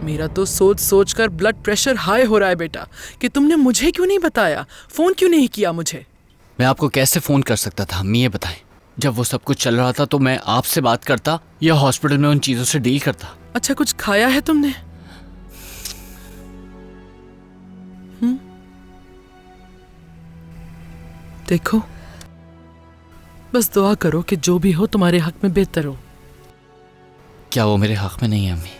मेरा तो सोच सोच कर ब्लड प्रेशर हाई हो रहा है बेटा कि तुमने मुझे क्यों नहीं बताया, फोन क्यों नहीं किया मुझे। मैं आपको कैसे फोन कर सकता था अम्मी, ये बताएं। जब वो सब कुछ चल रहा था तो मैं आपसे बात करता या हॉस्पिटल में उन चीजों से डील करता। अच्छा, कुछ खाया है तुमने? देखो, बस दुआ करो कि जो भी हो तुम्हारे हक में बेहतर हो। क्या वो मेरे हक में नहीं है अम्मी?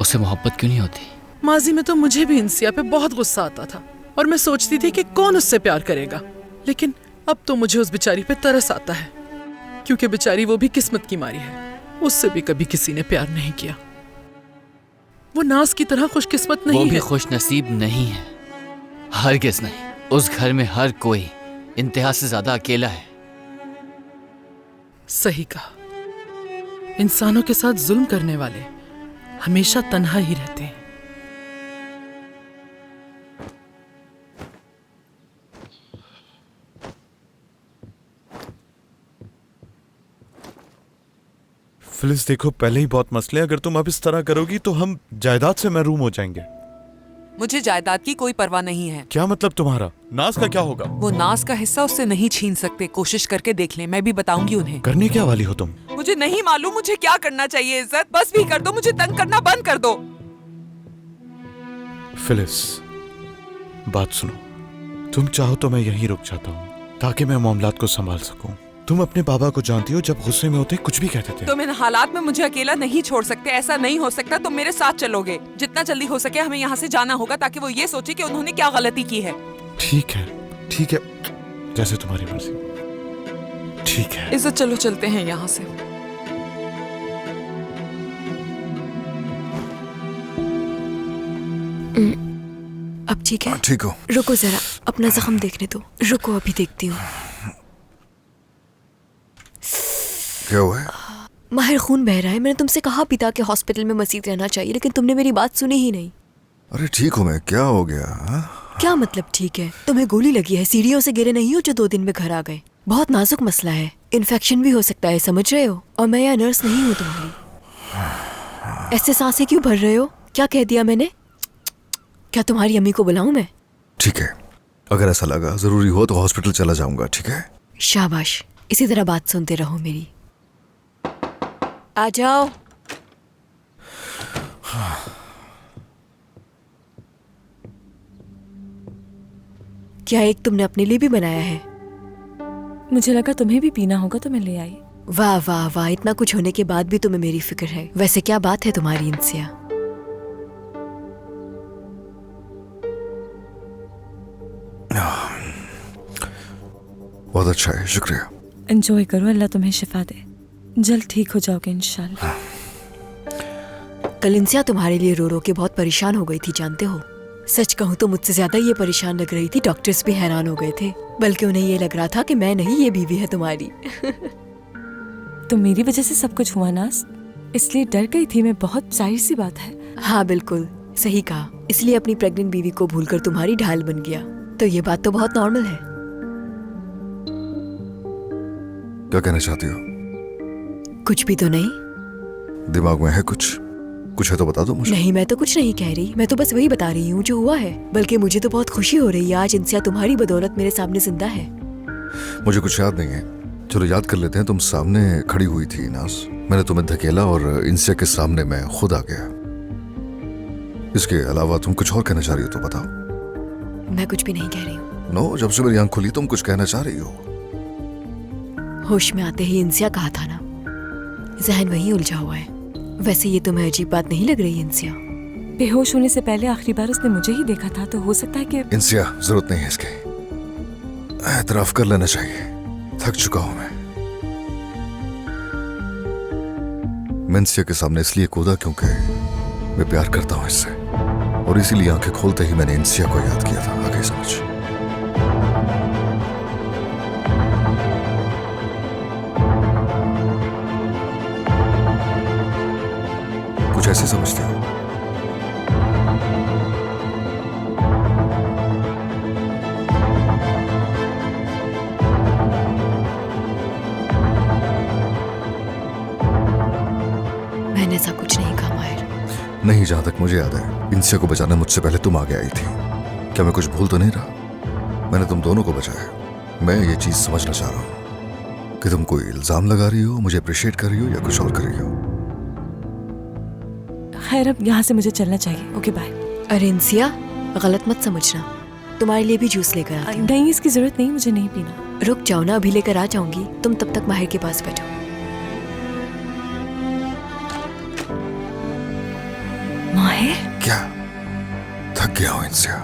उससे मोहब्बत क्यों नहीं होती? माजी में तो मुझे भी इंसिया पे बहुत गुस्सा आता था और मैं सोचती थी कि कौन उससे प्यार करेगा, लेकिन अब तो मुझे उस बेचारी पे तरस आता है, क्योंकि बेचारी वो भी किस्मत की मारी है। उससे भी कभी किसी ने प्यार नहीं किया। वो नाज की तरह खुशकिस्मत नहीं है। वो भी खुश नसीब नहीं है, हरगिज़ नहीं। उस घर में हर कोई इंतहा से ज्यादा अकेला है। सही कहा, इंसानों के साथ जुल्म करने वाले हमेशा तन्हा ही रहते हैं। फिलिस देखो, पहले ही बहुत मसले, अगर तुम अब इस तरह करोगी तो हम जायदाद से महरूम हो जाएंगे। मुझे जायदाद की कोई परवाह नहीं है। क्या मतलब तुम्हारा? नाज का क्या होगा? वो नाज का हिस्सा उससे नहीं छीन सकते। कोशिश करके देख लें, मैं भी बताऊंगी उन्हें। करने क्या वाली हो तुम? मुझे नहीं मालूम मुझे क्या करना चाहिए। इज्जत, बस भी कर दो, मुझे तंग करना बंद कर दो। फिलिस, बात सुनो, तुम चाहो तो मैं यहीं रुक जाता हूँ ताकि मैं मामलात को संभाल सकूं। तुम अपने बाबा को जानती हो, जब गुस्से में होते कुछ भी कहते थे। तुम इन हालात में मुझे अकेला नहीं छोड़ सकते। ऐसा नहीं हो सकता। तुम मेरे साथ चलोगे। जितना जल्दी हो सके हमें यहाँ से जाना होगा ताकि वो ये सोचे कि उन्होंने क्या गलती की है। ठीक है, ठीक है, जैसे तुम्हारी मर्जी। ठीक है इज्जत, चलो चलते हैं यहाँ से। अब ठीक है? ठीक हो? रुको जरा, अपना जख्म देखने दो। रुको, अभी देखती हूँ। क्या हुआ है? माहिर, खून बह रहा है। मैंने तुमसे कहा पिता के हॉस्पिटल में मसीद रहना चाहिए, लेकिन तुमने मेरी बात सुनी ही नहीं। अरे ठीक हूँ मैं, क्या हो गया? क्या मतलब ठीक है? तुम्हें गोली लगी है, सीढ़ियों से गिरे नहीं हो जो 2 दिन में घर आ गए। बहुत नाजुक मसला है, इन्फेक्शन भी हो सकता है, समझ रहे हो? और मैं यहाँ नर्स नहीं हूँ तुम्हारी। ऐसे सांसें क्यों भर रहे हो? क्या कह दिया मैंने? क्या तुम्हारी अम्मी को बुलाऊं मैं? ठीक है, अगर ऐसा लगा जरूरी हो तो हॉस्पिटल चला जाऊंगा। ठीक है? शाबाश, इसी तरह बात सुनते रहो मेरी। आ जाओ। क्या एक तुमने अपने लिए भी बनाया है? मुझे लगा तुम्हें भी पीना होगा तो मैं ले आई। वाह वाह वाह, इतना कुछ होने के बाद भी तुम्हें मेरी फिक्र है। वैसे क्या बात है तुम्हारी इंसिया? बहुत अच्छा है, शुक्रिया। एंजॉय करो, अल्लाह तुम्हें शिफा दे। जल्द ठीक हो जाओगे इंशाल्लाह। कल इंसिया तुम्हारे लिए रो रो के बहुत परेशान हो गई थी, जानते हो? सच कहूँ तो मुझसे ज्यादा ये परेशान लग रही थी। डॉक्टर्स भी हैरान हो गए थे, बल्कि उन्हें ये लग रहा था कि मैं नहीं, ये बीवी है तुम्हारी। तो मेरी वजह से सब कुछ हुआ नाज, इसलिए डर गई थी मैं। बहुत जाहिर सी बात है। हाँ बिल्कुल सही कहा, इसलिए अपनी प्रेग्नेंट बीवी को भूलकर तुम्हारी ढाल बन गया। तो ये बात तो बहुत नॉर्मल है। क्या कहना चाहती हो? कुछ भी तो नहीं। दिमाग में है कुछ? कुछ है तो बता दो मुझे। नहीं, मैं तो कुछ नहीं कह रही, मैं तो बस वही बता रही हूँ जो हुआ है। बल्कि मुझे तो बहुत खुशी हो रही है आज इंसिया तुम्हारी बदौलत मेरे सामने जिंदा है। मुझे कुछ याद नहीं है, चलो याद कर लेते हैं। तुम सामने खड़ी हुई थी नाज, मैंने तुम्हें धकेला और इंसिया के सामने मैं खुद आ गया। इसके अलावा तुम कुछ और कहना चाह रही हो तो बताओ। मैं कुछ भी नहीं कह रही हूँ। नो, जब से मेरी आंख खुली तुम कुछ कहना चाह रही हो। होश में आते ही इंसिया कहा था ना, जहन वही उलझा हुआ है। वैसे ये तुम्हें अजीब बात नहीं लग रही इंसिया? बेहोश होने से पहले आखिरी बार उसने मुझे ही देखा था, तो हो सकता है कि। इंसिया, जरूरत नहीं है इसके, एतराफ कर लेना चाहिए। थक चुका हूं मैं इंसिया के सामने इसलिए कूदा क्योंकि मैं प्यार करता हूं इससे, और इसीलिए आंखें खोलते ही मैंने इंसिया को याद किया था। आगे समझ। कुछ ऐसे समझते हो? मैंने ऐसा कुछ नहीं कहा माहिर। नहीं, जहां तक मुझे याद है इंसिया को बचाने मुझसे पहले तुम आगे आई थी। क्या मैं कुछ भूल तो नहीं रहा? मैंने तुम दोनों को बचाया। मैं ये चीज समझना चाह रहा हूँ कि तुम कोई इल्जाम लगा रही हो, मुझे अप्रिशिएट कर रही हो, या कुछ और कर रही हो। खैर, अब यहाँ से मुझे चलना चाहिए। Okay bye. अरे इंसिया, गलत मत समझना, तुम्हारे लिए भी जूस लेकर आती हूँ। नहीं, इसकी जरूरत नहीं, मुझे नहीं पीना। रुक जाओ ना, अभी लेकर आ जाऊंगी। तुम तब तक माहिर के पास बैठो। माहिर, क्या थक गया हो इंसिया?